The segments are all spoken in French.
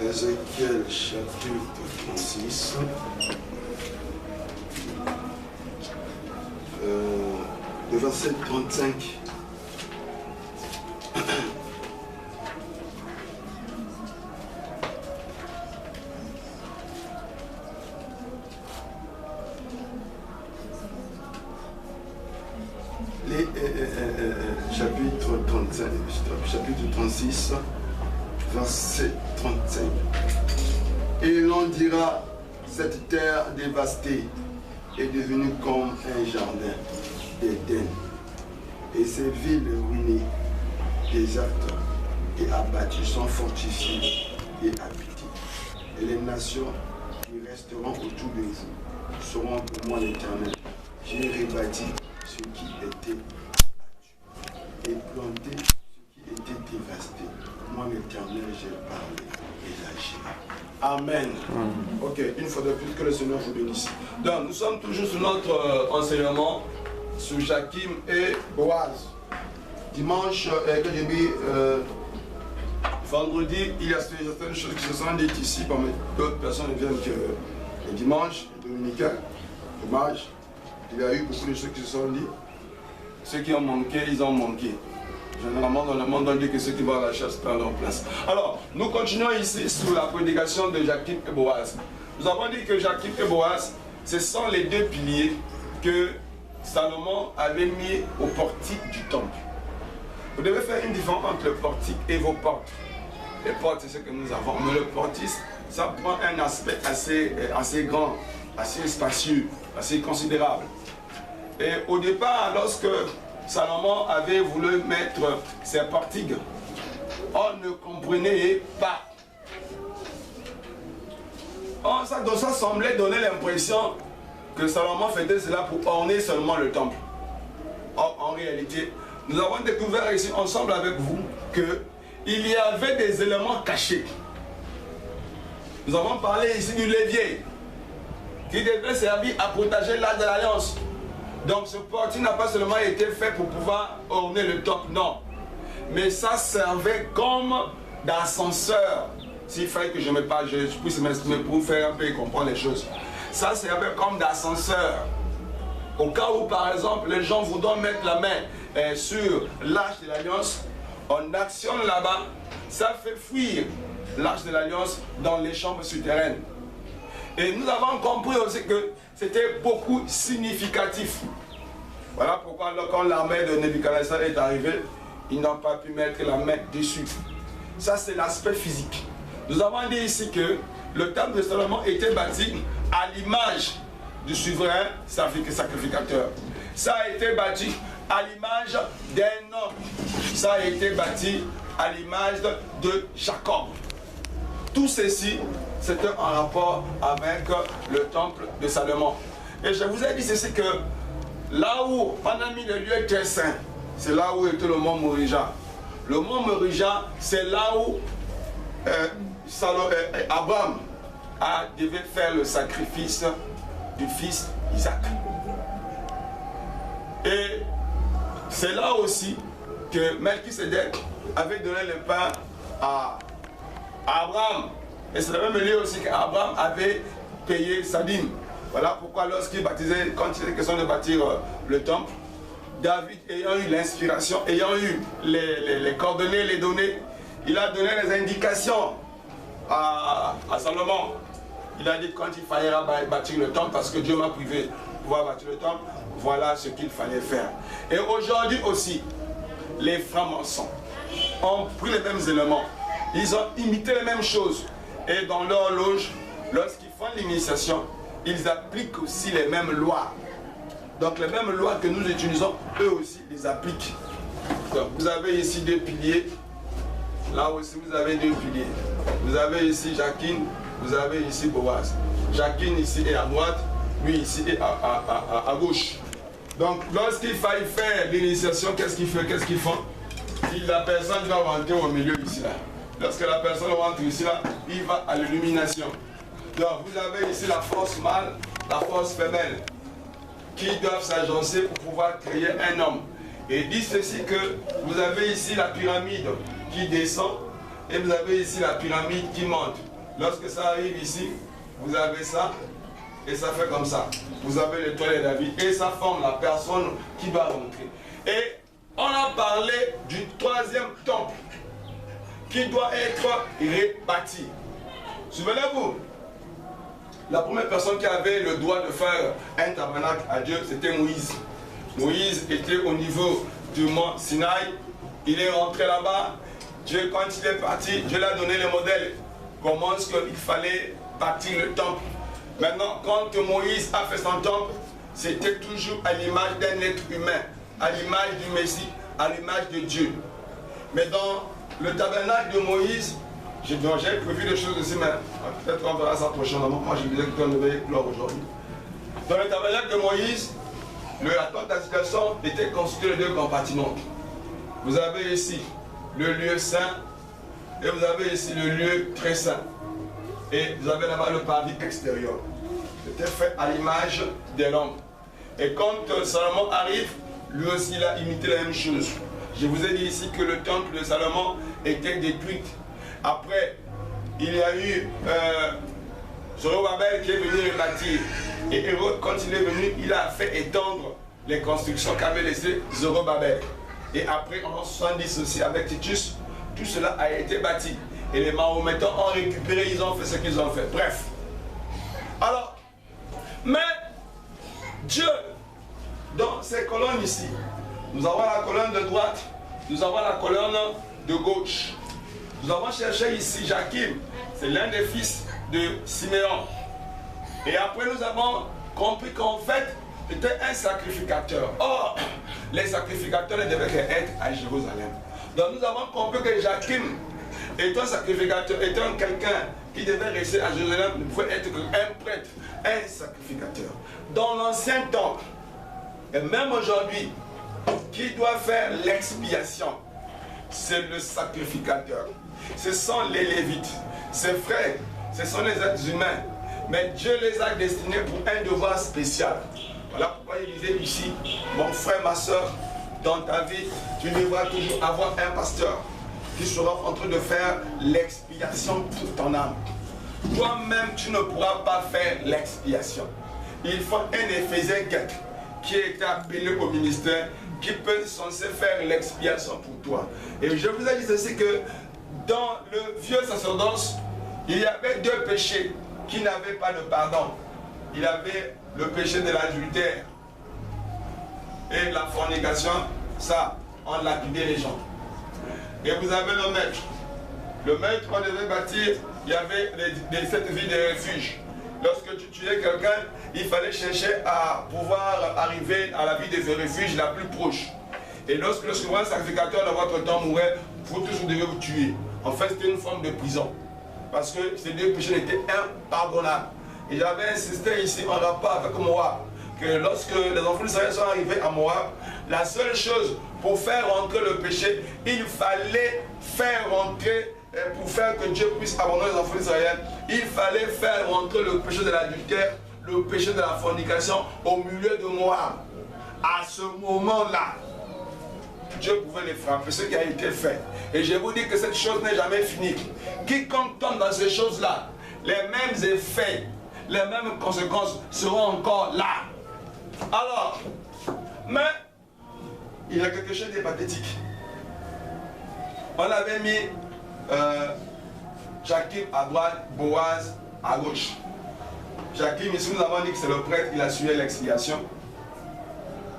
Ézéchiel chapitre 36, le verset 35. Chapitre 36, verset 35. Et l'on dira, cette terre dévastée est devenue comme un jardin d'Éden, et ces villes ruinées, désertes et abattues sont fortifiées et habitées. Et les nations qui resteront autour de vous seront pour moi l'Éternel. J'ai rebâti ce qui était abattu et planté ce qui était dévasté. Moi l'Éternel, j'ai parlé et j'agis. Amen. Ok, une fois de plus, que le Seigneur vous bénisse. Donc, nous sommes toujours sur notre enseignement sur Jakim et Boaz. Dimanche, que j'ai mis vendredi, il y a certaines choses qui se sont dites ici, mais d'autres personnes ne viennent que le dimanche, le dominicain, dommage. Il y a eu beaucoup de choses qui se sont dites. Ceux qui ont manqué, ils ont manqué. Généralement, dans le monde, on dit que ceux qui vont à la chasse prennent leur place. Alors, nous continuons ici sur la prédication de Jakim et Boaz. Nous avons dit que Jakim et Boaz, ce sont les deux piliers que Salomon avait mis au portique du temple. Vous devez faire une différence entre le portique et vos portes. Les portes, c'est ce que nous avons. Mais le portique, ça prend un aspect assez grand, assez spacieux, assez considérable. Et au départ, lorsque Salomon avait voulu mettre ses portiques, on ne comprenait pas. Ça semblait donner l'impression que Salomon faisait cela pour orner seulement le temple. Or, en réalité, nous avons découvert ici ensemble avec vous qu'il y avait des éléments cachés. Nous avons parlé ici du levier qui devait servir à protéger l'arche de l'alliance. Donc ce portique n'a pas seulement été fait pour pouvoir orner le temple, non. Mais ça servait comme d'ascenseur. S'il fallait que je puisse m'exprimer pour vous faire un peu comprendre les choses. Ça servait comme d'ascenseur. Au cas où, par exemple, les gens voudront mettre la main sur l'arche de l'alliance, on actionne là-bas, ça fait fuir l'arche de l'alliance dans les chambres souterraines. Et nous avons compris aussi que c'était beaucoup significatif. Voilà pourquoi quand l'armée de Nebuchadnezzar est arrivée, ils n'ont pas pu mettre la main dessus. Ça, c'est l'aspect physique. Nous avons dit ici que le temple de Salomon était bâti à l'image du souverain sacrificateur. Ça a été bâti à l'image d'un homme. Ça a été bâti à l'image de Jacob. Tout ceci, c'était en rapport avec le temple de Salomon. Et je vous ai dit ceci que là où on a mis le lieu très saint, c'est là où était le mont Morija. Le mont Morija, c'est là où Abraham devait faire le sacrifice du fils Isaac. Et c'est là aussi que Melchisedec avait donné le pain à Abraham. Et c'est le même lieu aussi qu'Abraham avait payé sa dîme. Voilà pourquoi lorsqu'il baptisait, quand il était question de bâtir le temple, David ayant eu l'inspiration, ayant eu les coordonnées, les données, il a donné les indications à Salomon. Il a dit quand il fallait bâtir le temple, parce que Dieu m'a privé de pouvoir bâtir le temple, voilà ce qu'il fallait faire. Et aujourd'hui aussi, les francs-maçons ont pris les mêmes éléments, ils ont imité les mêmes choses. Et dans leur loge, lorsqu'ils font l'initiation, ils appliquent aussi les mêmes lois. Donc les mêmes lois que nous utilisons, eux aussi les appliquent. Donc vous avez ici deux piliers. Là aussi vous avez deux piliers. Vous avez ici Jakim, vous avez ici Boaz. Jakim ici est à droite, lui ici est à gauche. Donc lorsqu'il faille faire l'initiation, qu'est-ce qu'ils font? Si la personne va rentrer au milieu ici là. Lorsque la personne rentre ici là, il va à l'illumination. Donc vous avez ici la force mâle, la force femelle, qui doivent s'agencer pour pouvoir créer un homme. Et dit ceci que vous avez ici la pyramide qui descend et vous avez ici la pyramide qui monte. Lorsque ça arrive ici, vous avez ça, et ça fait comme ça. Vous avez l'étoile de David, et ça forme la personne qui va rentrer. Et on a parlé du troisième temple, qui doit être rebâti. Souvenez-vous, la première personne qui avait le droit de faire un tabernacle à Dieu, c'était Moïse. Moïse était au niveau du mont Sinaï. Il est rentré là-bas. Dieu, quand il est parti, Dieu lui a donné le modèle. Comment est-ce qu'il fallait bâtir le temple. Maintenant, quand Moïse a fait son temple, c'était toujours à l'image d'un être humain, à l'image du Messie, à l'image de Dieu. Mais dans le tabernacle de Moïse, j'ai prévu des choses aussi, mais peut-être on verra ça prochainement. Moi, je disais que on devait clore aujourd'hui. Dans le tabernacle de Moïse, la tente d'assignation était constituée de deux compartiments. Vous avez ici le lieu saint et vous avez ici le lieu très saint. Et vous avez là-bas le parvis extérieur. C'était fait à l'image de l'homme. Et quand Salomon arrive, lui aussi il a imité la même chose. Je vous ai dit ici que le temple de Salomon était détruit. Après, il y a eu Zorobabel qui est venu rebâtir. Et Hérode, quand il est venu, il a fait étendre les constructions qu'avait laissé Zorobabel. Et après, en 70 aussi, avec Titus, tout cela a été bâti. Et les Mahométans ont récupéré, ils ont fait ce qu'ils ont fait. Bref. Alors, mais Dieu, dans ces colonnes ici, nous avons la colonne de droite, nous avons la colonne de gauche. Nous avons cherché ici Jakim, c'est l'un des fils de Siméon. Et après nous avons compris qu'en fait, c'était un sacrificateur. Or, les sacrificateurs ne devaient qu'être à Jérusalem. Donc nous avons compris que Jakim, étant sacrificateur, étant quelqu'un qui devait rester à Jérusalem, ne pouvait être qu'un prêtre, un sacrificateur. Dans l'ancien temple, et même aujourd'hui, qui doit faire l'expiation, c'est le sacrificateur. Ce sont les Lévites, ses frères, ce sont les êtres humains. Mais Dieu les a destinés pour un devoir spécial. Voilà pourquoi il disait ici, mon frère, ma soeur, dans ta vie, tu devras toujours avoir un pasteur qui sera en train de faire l'expiation pour ton âme. Toi-même, tu ne pourras pas faire l'expiation. Il faut un Éphésien grec qui a été appelé au ministère, qui peut censé faire l'expiation pour toi. Et je vous ai dit ceci que dans le vieux sacerdoce, il y avait deux péchés qui n'avaient pas de pardon. Il y avait le péché de l'adultère et la fornication, ça, on lapidait les gens. Et vous avez le maître. Le maître, on devait bâtir, il y avait cette vie de refuge. Lorsque tu tuais quelqu'un, il fallait chercher à pouvoir arriver à la vie de refuge la plus proche. Et lorsque le souverain sacrificateur de votre temps mourait, vous toujours deviez vous tuer. En fait, c'était une forme de prison. Parce que ces deux péchés étaient impardonnables. Et j'avais insisté ici en rapport avec Moab, que lorsque les enfants d'Israël sont arrivés à Moab, la seule chose pour faire rentrer le péché, il fallait faire rentrer, pour faire que Dieu puisse abandonner les enfants d'Israël, il fallait faire rentrer le péché de l'adultère, le péché de la fornication au milieu de Moab. À ce moment-là, Dieu pouvait les frapper, ce qui a été fait. Et je vous dis que cette chose n'est jamais finie. Quiconque tombe dans ces choses-là, les mêmes effets, les mêmes conséquences seront encore là. Alors, mais il y a quelque chose de pathétique. On avait mis Jakim à droite, Boaz à gauche. Jakim, ici nous avons dit que c'est le prêtre, il assurait l'expiation.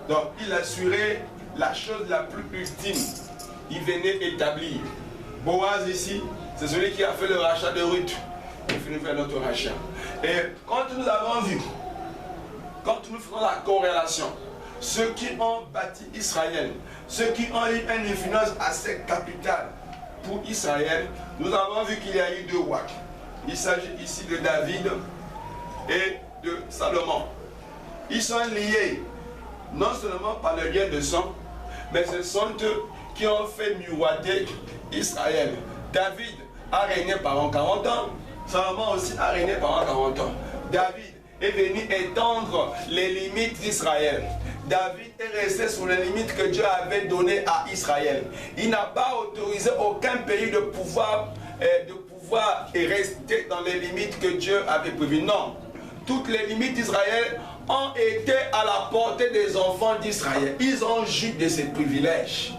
Donc il assurait la chose la plus ultime. Il venait établir. Boaz ici, c'est celui qui a fait le rachat de Ruth. Il finit faire notre rachat. Et quand nous avons vu, quand nous faisons la corrélation, ceux qui ont bâti Israël, ceux qui ont eu une influence assez capitale pour Israël, nous avons vu qu'il y a eu deux rois. Il s'agit ici de David et de Salomon. Ils sont liés non seulement par le lien de sang, mais ce sont eux qui ont fait miroiter Israël. David a régné pendant 40 ans, Salomon aussi a régné pendant 40 ans. David est venu étendre les limites d'Israël. David est resté sur les limites que Dieu avait données à Israël. Il n'a pas autorisé aucun pays de pouvoir pouvoir rester dans les limites que Dieu avait prévues. Non. Toutes les limites d'Israël ont été à la portée des enfants d'Israël. Ils ont joué de ces privilèges.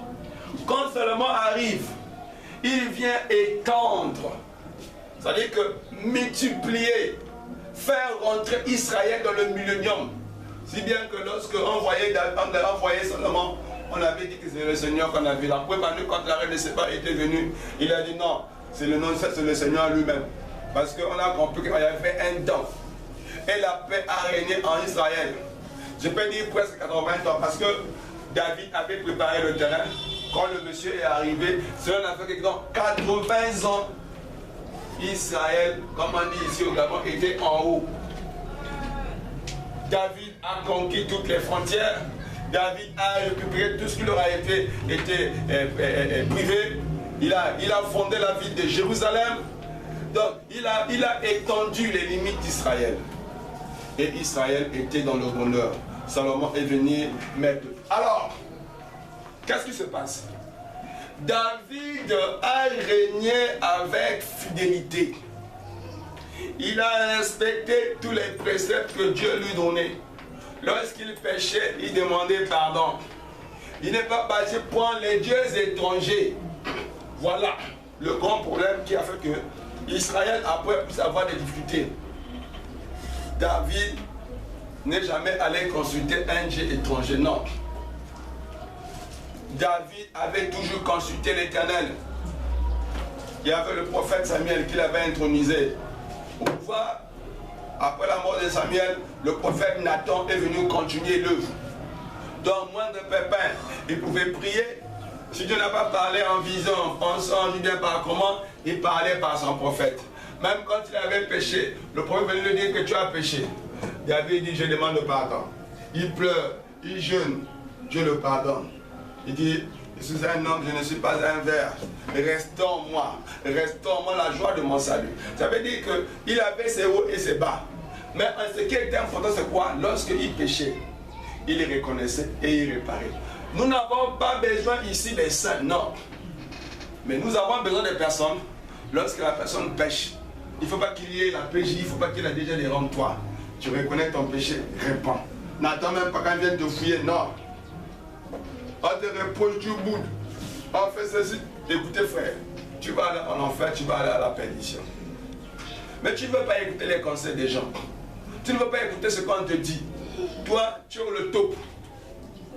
Quand seulement arrive, il vient étendre, c'est-à-dire que multiplier, faire rentrer Israël dans le millénium. Si bien que lorsque on voyait seulement, on avait dit que c'est le Seigneur qu'on a vu. La preuve, quand la reine de Séba était venue, il a dit non, c'est le Seigneur lui-même. Parce qu'on a compris qu'il y avait un temps. Et la paix a régné en Israël. Je peux dire presque 80 ans parce que David avait préparé le terrain. Quand le monsieur est arrivé, cela a fait quelque temps, 80 ans. Israël, comme on dit ici au Gabon, était en haut. David a conquis toutes les frontières. David a récupéré tout ce qui leur a été privé. Il a fondé la ville de Jérusalem. Donc, il a étendu les limites d'Israël. Et Israël était dans le bonheur. Salomon est venu mettre. Alors, qu'est-ce qui se passe? David a régné avec fidélité. Il a respecté tous les préceptes que Dieu lui donnait. Lorsqu'il péchait, il demandait pardon. Il n'est pas parti prendre les dieux étrangers. Voilà le grand problème qui a fait que Israël après puisse avoir des difficultés. David n'est jamais allé consulter un dieu étranger, non. David avait toujours consulté l'Éternel. Il y avait le prophète Samuel qui l'avait intronisé. Au pouvoir, après la mort de Samuel, le prophète Nathan est venu continuer l'œuvre. Dans moins de pépins, il pouvait prier. Si Dieu n'a pas parlé en vision, en songe, ni par comment, il parlait par son prophète. Même quand il avait péché, le prophète venait lui dire que tu as péché. David dit, je demande pardon. Il pleure, il jeûne, Dieu le pardonne. Il dit, je suis un homme, je ne suis pas un ver. Restons moi la joie de mon salut. Ça veut dire qu'il avait ses hauts et ses bas. Mais ce qui était important, c'est quoi? Lorsqu'il péchait, il les reconnaissait et il réparait. Nous n'avons pas besoin ici des saints, non. Mais nous avons besoin des personnes, lorsque la personne pêche, il ne faut pas qu'il y ait la péché, il ne faut pas qu'il ait déjà des rangs de toi. Tu reconnais ton péché, répands. N'attends même pas qu'on vienne te fouiller, non. On te reproche, tu boudes. On fait ceci. Écoutez frère, tu vas aller en enfer, tu vas aller à la perdition. Mais tu ne veux pas écouter les conseils des gens. Tu ne veux pas écouter ce qu'on te dit. Toi, tu es le top.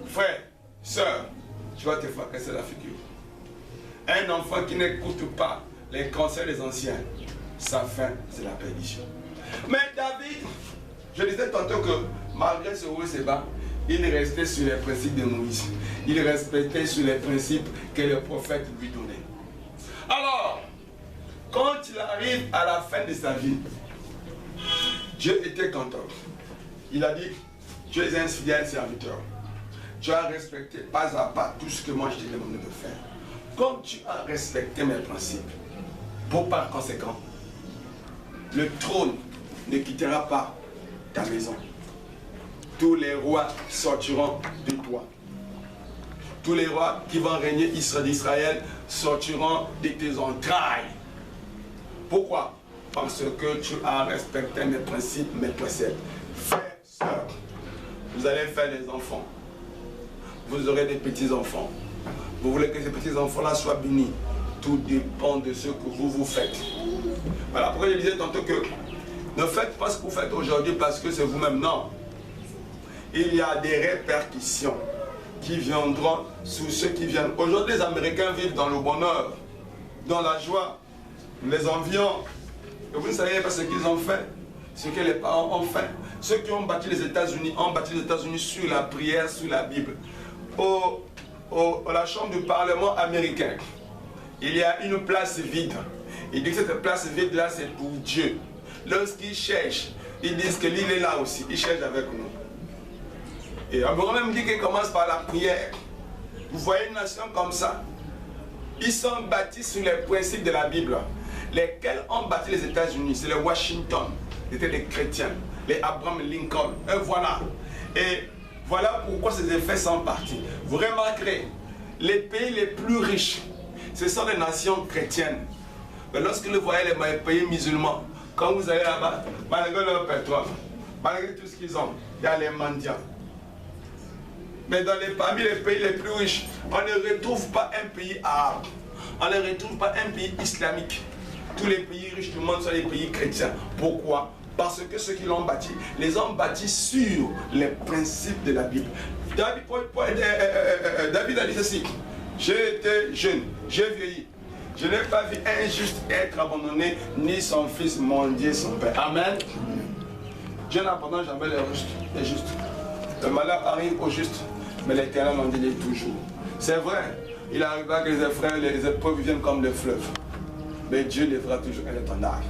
Frère, soeur, tu vas te fracasser la figure. Un enfant qui n'écoute pas les conseils des anciens, sa fin, c'est la perdition. Mais David, je disais tantôt que malgré ce haut et ce bas, il restait sur les principes de Moïse. Il respectait sur les principes que le prophète lui donnait. Alors, quand il arrive à la fin de sa vie, Dieu était content. Il a dit, tu es un fidèle serviteur. Tu as respecté pas à pas tout ce que moi je t'ai demandé de faire. Comme tu as respecté mes principes, par conséquent, le trône ne quittera pas ta maison. Tous les rois sortiront de toi. Tous les rois qui vont régner d'Israël sortiront de tes entrailles. Pourquoi? Parce que tu as respecté mes principes, mes préceptes. Frères, sœurs, vous allez faire des enfants. Vous aurez des petits-enfants. Vous voulez que ces petits-enfants-là soient bénis. Tout dépend de ce que vous faites. Voilà pourquoi je disais tantôt que ne faites pas ce que vous faites aujourd'hui parce que c'est vous-même. Non. Il y a des répercussions qui viendront sur ceux qui viennent. Aujourd'hui, les Américains vivent dans le bonheur, dans la joie. Nous les envions. Et vous ne savez pas ce qu'ils ont fait, ce que les parents ont fait. Ceux qui ont bâti les États-Unis ont bâti les États-Unis sur la prière, sur la Bible. À la chambre du Parlement américain, il y a une place vide. Il dit que cette place vide-là, c'est pour Dieu. Lorsqu'ils cherchent, ils disent que l'île est là aussi. Ils cherchent avec nous. Et Abraham même dit qu'il commence par la prière. Vous voyez une nation comme ça. Ils sont bâtis sur les principes de la Bible. Lesquels ont bâti les États-Unis? C'est les Washington. C'était des chrétiens. Les Abraham Lincoln. Et voilà. Et voilà pourquoi ces effets sont partis. Vous remarquerez, les pays les plus riches, ce sont les nations chrétiennes. Mais lorsqu'ils voyaient les pays musulmans, quand vous allez là-bas, malgré leur pétrole, malgré tout ce qu'ils ont, il y a les mendiants. Mais parmi les pays les plus riches, on ne retrouve pas un pays arabe. On ne retrouve pas un pays islamique. Tous les pays riches du monde sont les pays chrétiens. Pourquoi? Parce que ceux qui l'ont bâti, les ont bâtis sur les principes de la Bible. David a dit ceci: j'ai été jeune, j'ai vieilli. Je n'ai pas vu un juste être abandonné, ni son fils mendier son père. Amen. Dieu n'abandonne jamais les justes. Le malheur arrive aux justes, mais l'Éternel en dit toujours. C'est vrai, il arrivera que les épreuves viennent comme des fleuves. Mais Dieu lèvera toujours un étendard.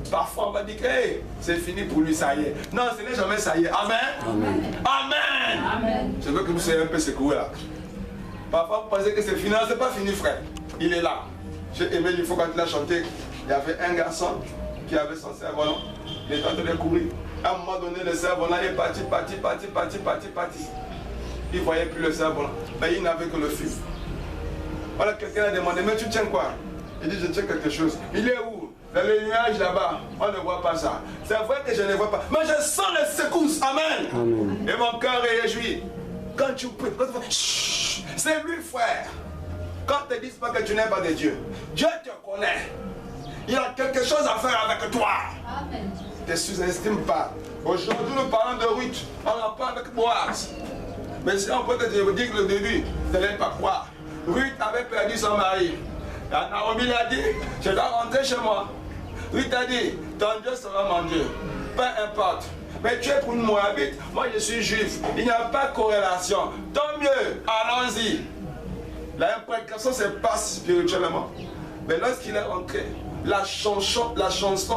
Parfois on va dire que hey, c'est fini pour lui, ça y est. Non, ce n'est jamais ça y est. Amen. Amen. Amen. Amen. Je veux que vous soyez un peu secoués là. Parfois vous pensez que c'est fini. Non, c'est pas fini, frère. Il est là. J'ai aimé une fois quand il a chanté, il y avait un garçon qui avait son cerf-volant. Il était en train de courir. À un moment donné, le cerf-volant est parti. Il ne voyait plus le cerf-volant. Mais il n'avait que le fil. Voilà, quelqu'un a demandé, mais tu tiens quoi? Il dit, je tiens quelque chose. Il est où? Dans les nuages là-bas, on ne voit pas ça. C'est vrai que je ne vois pas. Mais je sens les secousses. Amen. Amen. Et mon cœur est réjoui. Quand tu pries, c'est lui, frère. Quand ne te disent pas que tu n'es pas de Dieu, Dieu te connaît. Il y a quelque chose à faire avec toi. Amen. Ne te sous-estime pas. Aujourd'hui, nous parlons de Ruth. On en parle avec Boaz. Mais si on peut te dire que le début, tu n'allais pas croire. Ruth avait perdu son mari. Naomi l'a dit, je dois rentrer chez moi. Ruth a dit, ton Dieu sera mon Dieu. Peu importe. Mais tu es pour une Moabite, moi je suis juif. Il n'y a pas de corrélation. Tant mieux, allons-y. L'imprécation se passe spirituellement. Mais lorsqu'il est rentré, la chanson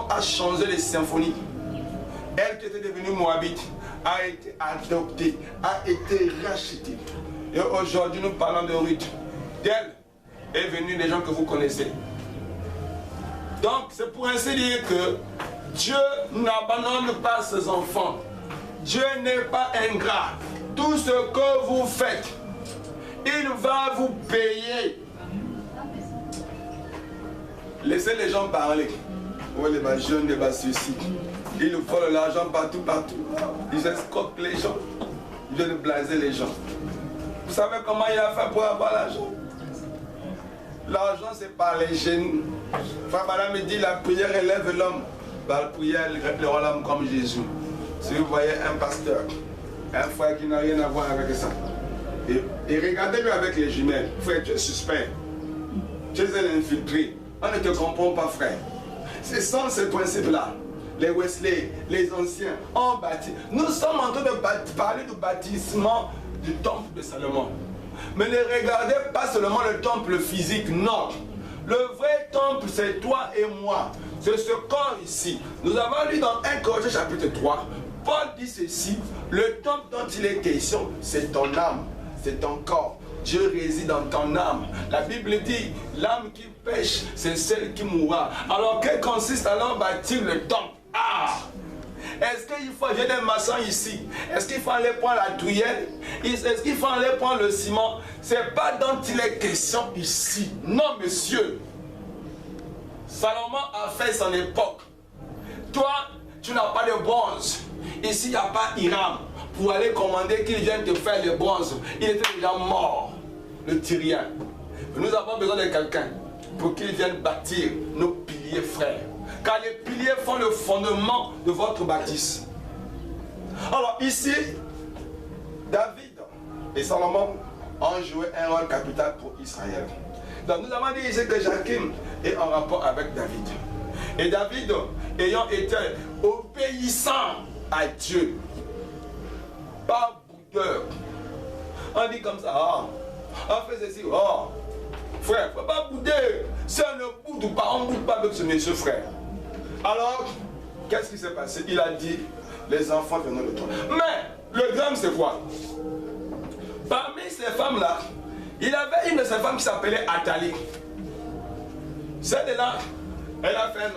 a changé les symphonies. Elle qui était devenue Moabite a été adoptée, a été rachetée. Et aujourd'hui nous parlons de Ruth. D'elle est venu les gens que vous connaissez. Donc c'est pour ainsi dire que Dieu n'abandonne pas ses enfants. Dieu n'est pas ingrat. Tout ce que vous faites, il va vous payer. Laissez les gens parler. Oui, les jeunes, les suicides. Ils volent l'argent partout. Ils escroquent les gens. Ils viennent blaser les gens. Vous savez comment il a fait pour avoir l'argent? L'argent, c'est par les génies. Frère Madame me dit, la prière élève l'homme. La prière élève l'homme comme Jésus. Si vous voyez un pasteur, un frère qui n'a rien à voir avec ça, et regardez-le avec les jumelles. Frère, tu es suspect. Tu es un infiltré. On ne te comprend pas, frère. Ce sont ces principes-là. Les Wesley, les anciens, ont bâti. Nous sommes en train de parler du bâtissement du temple de Salomon. Mais ne regardez pas seulement le temple physique, non. Le vrai temple, c'est toi et moi. C'est ce corps ici. Nous avons lu dans 1 Corinthiens chapitre 3, Paul dit ceci, le temple dont il est question, c'est ton âme, c'est ton corps. Dieu réside dans ton âme. La Bible dit, l'âme qui pêche, c'est celle qui mourra. Alors, que consiste alors bâtir le temple? Ah! Est-ce qu'il faut, j'ai des maçons ici, est-ce qu'il faut aller prendre la douillette? Est-ce qu'il faut aller prendre le ciment? C'est pas dont il est question ici. Non, monsieur. Salomon a fait son époque. Toi, tu n'as pas de bronze. Ici, il n'y a pas Hiram pour aller commander qu'il vienne te faire le bronze. Il était déjà mort, le Tyrien. Nous avons besoin de quelqu'un pour qu'il vienne bâtir nos piliers, frères. Car les piliers font le fondement de votre bâtisse. Alors ici, David et Salomon ont joué un rôle capital pour Israël. Donc nous avons dit ici que Joachim est en rapport avec David. Et David, ayant été obéissant à Dieu, pas boudeur, on dit comme ça, on fait ceci, frère, il ne faut pas bouder. Si on ne boude pas, on ne boude pas avec ce monsieur, frère. Alors, qu'est-ce qui s'est passé? Il a dit, les enfants venant de toi. Mais, le drame c'est quoi? Parmi ces femmes-là, il avait une de ces femmes qui s'appelait Athalie. Celle-là, elle a fait un